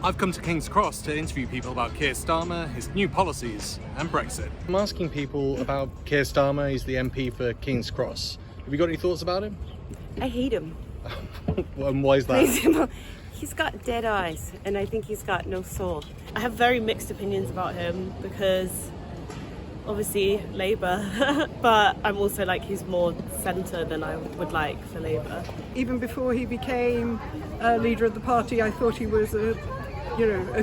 I've come to King's Cross to interview people about Keir Starmer, his new policies, and Brexit. I'm asking people about Keir Starmer. He's the MP for King's Cross. Have you got any thoughts about him? I hate him. And why is that? He's got dead eyes, and I think he's got no soul. I have very mixed opinions about him because obviously Labour, but I'm also like he's more centre than I would like for Labour. Even before he became leader of the party, I thought he was a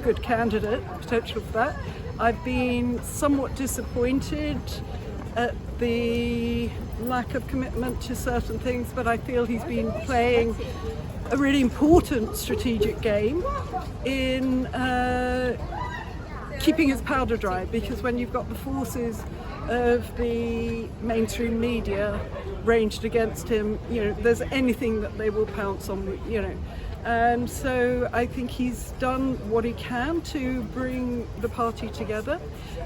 good candidate, potential for that. I've been somewhat disappointed at the lack of commitment to certain things, but I feel he's been playing a really important strategic game in keeping his powder dry, because when you've got the forces of the mainstream media ranged against him, there's anything that they will pounce on, And so I think he's done what he can to bring the party together.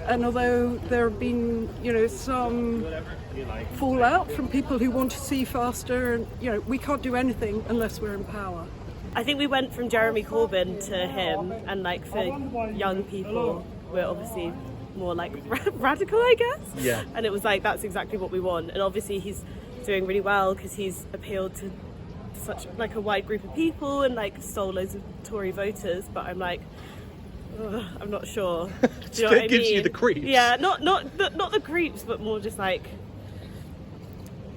And although there have been, some fallout from people who want to see faster, and, we can't do anything unless we're in power. I think we went from Jeremy Corbyn to him, and like for young people, we're obviously more like radical, I guess. Yeah. And it was like, that's exactly what we want. And obviously he's doing really well because he's appealed to such like a wide group of people and like stole loads of Tory voters, but I'm like, I'm not sure. Do you know what I It gives mean? you the creeps. Yeah, not the creeps, but more just like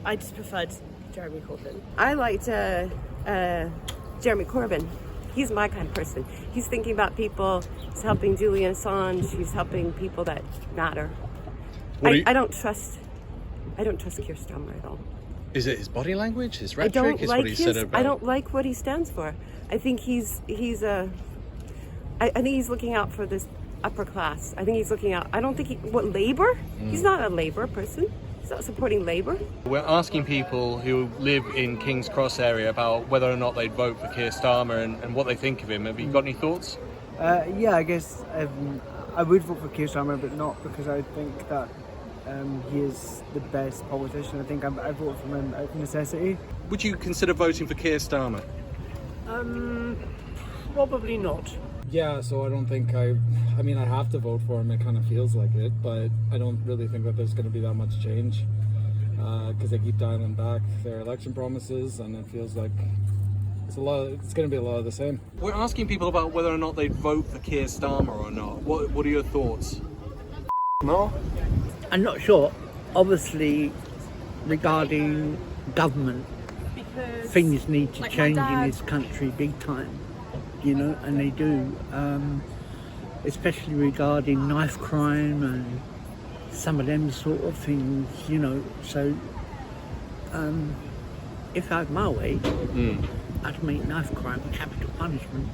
I just preferred Jeremy Corbyn. I liked Jeremy Corbyn. He's my kind of person. He's thinking about people. He's helping Julian Assange. He's helping people that matter. I don't trust Keir Starmer at all. Is it his body language, his I rhetoric? don't Is like what he said about... I don't like what he stands for. I think he's I think he's looking out for this upper class. I think he's looking out. I don't think Labour? He's not a Labour person. He's not supporting Labour. We're asking people who live in King's Cross area about whether or not they'd vote for Keir Starmer and what they think of him. Have you got any thoughts? Yeah, I guess I would vote for Keir Starmer, but not because I think that he is the best politician. I think I vote for him out of necessity. Would you consider voting for Keir Starmer? Probably not. Yeah, so I don't think I have to vote for him. It kind of feels like it, but I don't really think that there's going to be that much change because they keep dialing back their election promises, and it feels like it's going to be a lot of the same. We're asking people about whether or not they'd vote for Keir Starmer or not. What are your thoughts? No. I'm not sure. Obviously, regarding government, things need to change in this country big time, and they do. Especially regarding knife crime and some of them sort of things, So, if I had my way, I'd make knife crime capital punishment.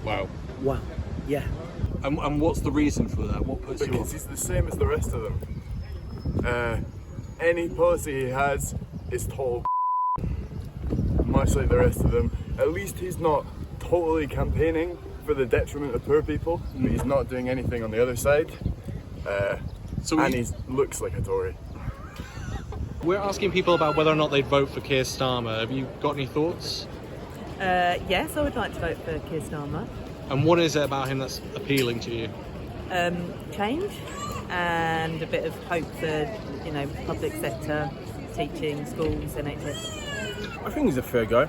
Wow. Wow, yeah. And what's the reason for that? What puts you Because off? he's the same as the rest of them. Any policy he has is total much like the rest of them. At least he's not totally campaigning for the detriment of poor people, but he's not doing anything on the other side. He looks like a Tory. We're asking people about whether or not they'd vote for Keir Starmer. Have you got any thoughts? Yes, I would like to vote for Keir Starmer. And what is it about him that's appealing to you? Change and a bit of hope for, public sector, teaching, schools, NHS. I think he's a fair guy.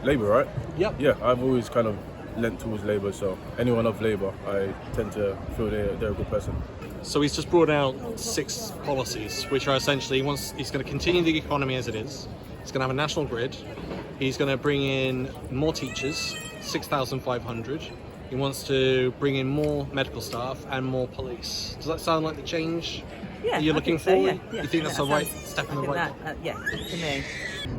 Labour, right? Yep. Yeah, I've always kind of lent towards Labour, so anyone of Labour, I tend to feel they're a good person. So he's just brought out 6 policies, which are essentially he's going to continue the economy as it is. He's going to have a national grid. He's going to bring in more teachers, 6,500. He wants to bring in more medical staff and more police. Does that sound like the change that you're looking for? Yeah. You think that's the right step in the right? Yeah, to me.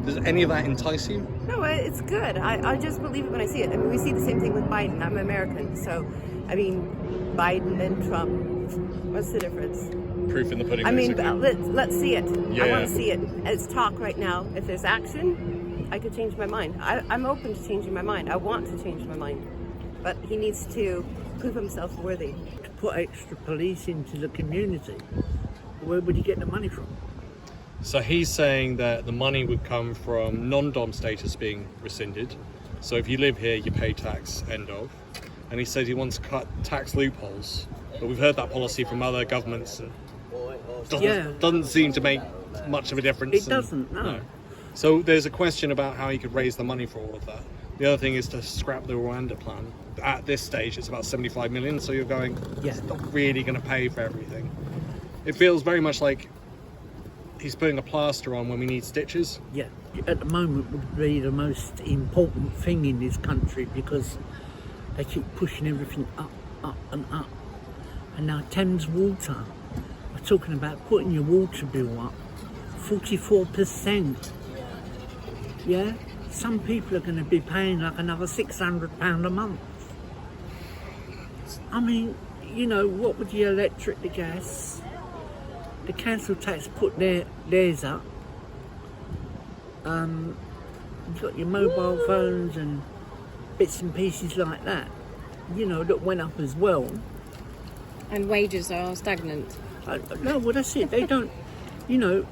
Does any of that entice you? No, it's good. I just believe it when I see it. I mean, we see the same thing with Biden. I'm American, so, Biden and Trump, what's the difference? Proof in the pudding. Let's see it. Yeah. I want to see it. It's talk right now. If there's action, I could change my mind. I'm open to changing my mind. I want to change my mind. But he needs to prove himself worthy. To put extra police into the community, where would he get the money from? So he's saying that the money would come from non-dom status being rescinded, So if you live here, you pay tax, end of. And he said he wants to cut tax loopholes. But we've heard that policy from other governments and doesn't seem to make much of a difference. It doesn't, no. So there's a question about how he could raise the money for all of that. The other thing is to scrap the Rwanda plan. At this stage, it's about 75 million, so you're going, it's not really going to pay for everything. It feels very much like he's putting a plaster on when we need stitches. Yeah, at the moment would be the most important thing in this country because they keep pushing everything up, up and up. And now Thames Water are talking about putting your water bill up 44%. Yeah? Some people are going to be paying like another £600 a month. I mean, you know, what with the electric, the gas, the council tax put theirs up. You've got your mobile phones and bits and pieces like that, you know, that went up as well. And wages are stagnant. No, well that's it. They don't, you know,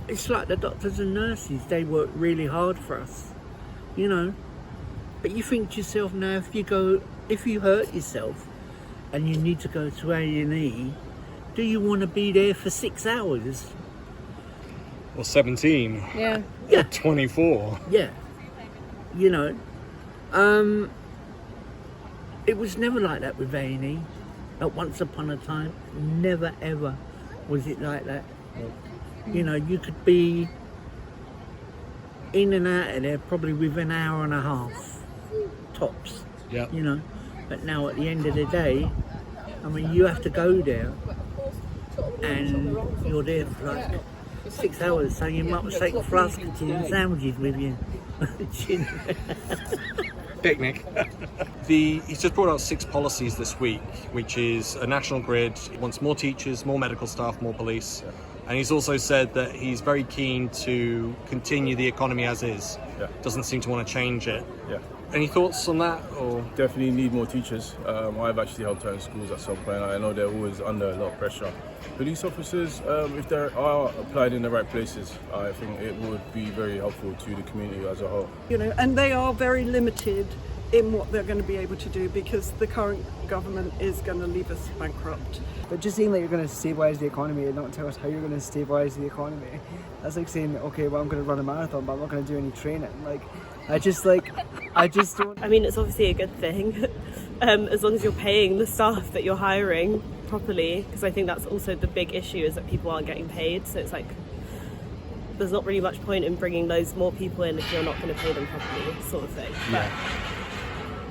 it's like the doctors and nurses, they work really hard for us, you know. But you think to yourself now, if you hurt yourself and you need to go to A&E, do you want to be there for 6 hours? Or 17. Yeah. Or 24. Yeah. You know, it was never like that with A&E. Not once upon a time, never ever was it like that. You know, you could be in and out of there probably within an hour and a half, tops. Yeah. You know, but now at the end of the day, I mean, you have to go there, and you're there for like 6 hours, so you might take a flask of tea and sandwiches with you. Picnic. He's just brought out 6 policies this week, which is a national grid. He wants more teachers, more medical staff, more police. And he's also said that he's very keen to continue the economy as is. Yeah. Doesn't seem to want to change it. Yeah. Any thoughts on that? Or Definitely need more teachers. I've actually helped out in schools at some point. I know they're always under a lot of pressure. Police officers, if they are applied in the right places, I think it would be very helpful to the community as a whole. You know, and they are very limited in what they're going to be able to do because the current government is going to leave us bankrupt. But just saying that you're going to stabilise the economy and not tell us how you're going to stabilise the economy, that's like saying, okay, well, I'm going to run a marathon, but I'm not going to do any training. I just don't. I mean, it's obviously a good thing, as long as you're paying the staff that you're hiring properly, because I think that's also the big issue is that people aren't getting paid. So it's like there's not really much point in bringing loads more people in if you're not going to pay them properly, sort of thing. But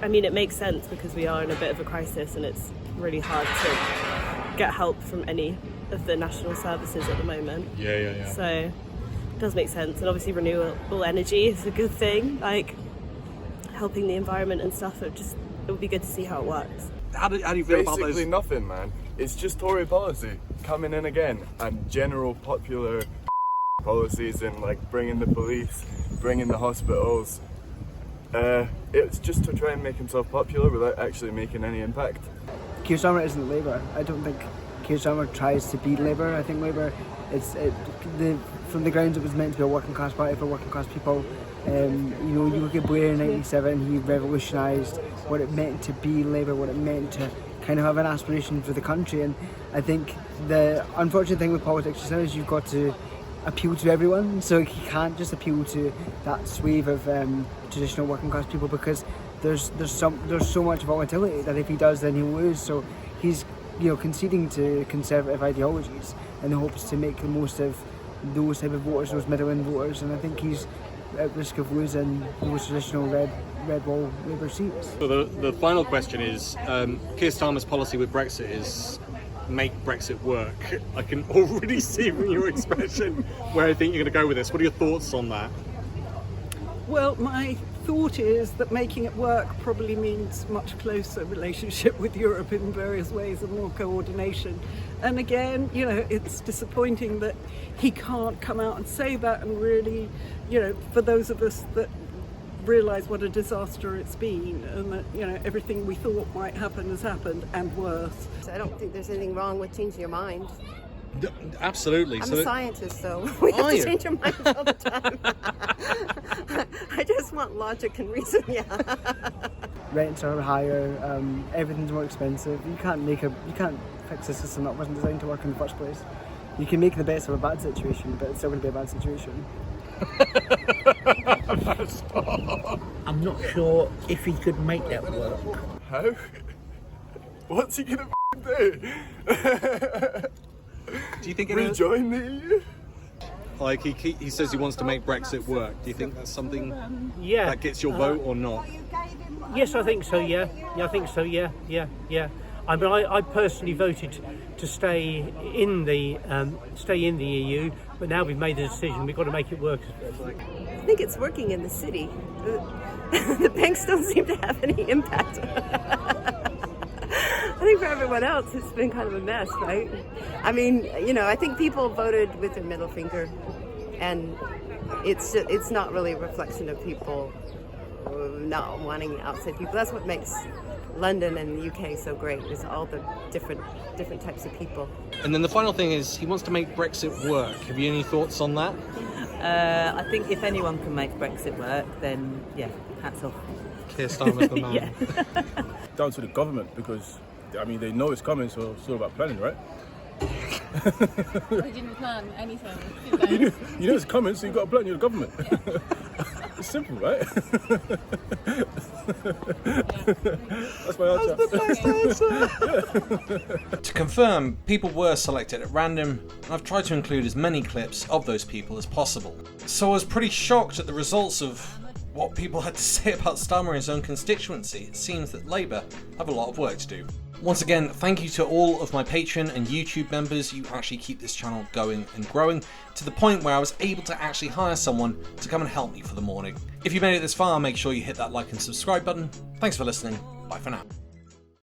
I mean, it makes sense because we are in a bit of a crisis and it's really hard to get help from any of the national services at the moment. Yeah. So it does make sense, and obviously renewable energy is a good thing, like helping the environment and stuff. It would be good to see how it works. How do you feel about those? Basically nothing, man. It's just Tory policy coming in again, and general popular policies and like bringing the police, bringing the hospitals. It's just to try and make himself popular without actually making any impact. Keir Starmer isn't Labour. I don't think Keir Starmer tries to be Labour. I think Labour, from the grounds it was meant to be a working class party for working class people. You know, you look at Blair in '97, he revolutionised what it meant to be Labour, what it meant to kind of have an aspiration for the country. And I think the unfortunate thing with politics just now is you've got to appeal to everyone, so he can't just appeal to that swathe of traditional working class people because there's so much volatility that if he does then he'll lose. So he's, you know, conceding to conservative ideologies in the hopes to make the most of those type of voters, those middle-end voters, and I think he's at risk of losing those traditional red wall Labour seats. So the final question is, Keir Starmer's policy with Brexit is make Brexit work. I can already see from your expression where I think you're going to go with this. What are your thoughts on that? Well, my thought is that making it work probably means much closer relationship with Europe in various ways and more coordination. And again, you know, it's disappointing that he can't come out and say that and really, you know, for those of us that realise what a disaster it's been and that, you know, everything we thought might happen has happened and worse. I don't think there's anything wrong with changing your mind. Absolutely. I'm a scientist, though. We have Are to you? change our minds all the time. I just want logic and reason, yeah. Rents are higher, everything's more expensive. You can't fix a system that wasn't designed to work in the first place. You can make the best of a bad situation, but it's still going to be a bad situation. I'm not sure if he could make that work. How? What's he gonna do? Do you think it Rejoin the EU? like he says he wants to make Brexit work? Do you think that's something Yeah. that gets your vote or not? Yes, I think so. Yeah, I think so. Yeah. I mean, I personally voted to stay in the EU, but now we've made the decision. We've got to make it work. I think it's working in the city. The banks don't seem to have any impact. I think for everyone else, it's been kind of a mess, right? I mean, I think people voted with their middle finger, and it's not really a reflection of people not wanting outside people. That's what makes London and the UK so great, is all the different types of people. And then the final thing is he wants to make Brexit work. Have you any thoughts on that? I think if anyone can make Brexit work, then yeah, hats off. Keir Starmer's the man. Yeah. Down to the government, because I mean they know it's coming, so it's all about planning, right? We didn't plan anything, did they? You know it's coming, so you've got to plan. You're the government. It's simple, right? That's my answer. To confirm, people were selected at random, and I've tried to include as many clips of those people as possible. So I was pretty shocked at the results of what people had to say about Starmer in his own constituency. It seems that Labour have a lot of work to do. Once again, thank you to all of my Patreon and YouTube members. You actually keep this channel going and growing to the point where I was able to actually hire someone to come and help me for the morning. If you made it this far, make sure you hit that like and subscribe button. Thanks for listening. Bye for now.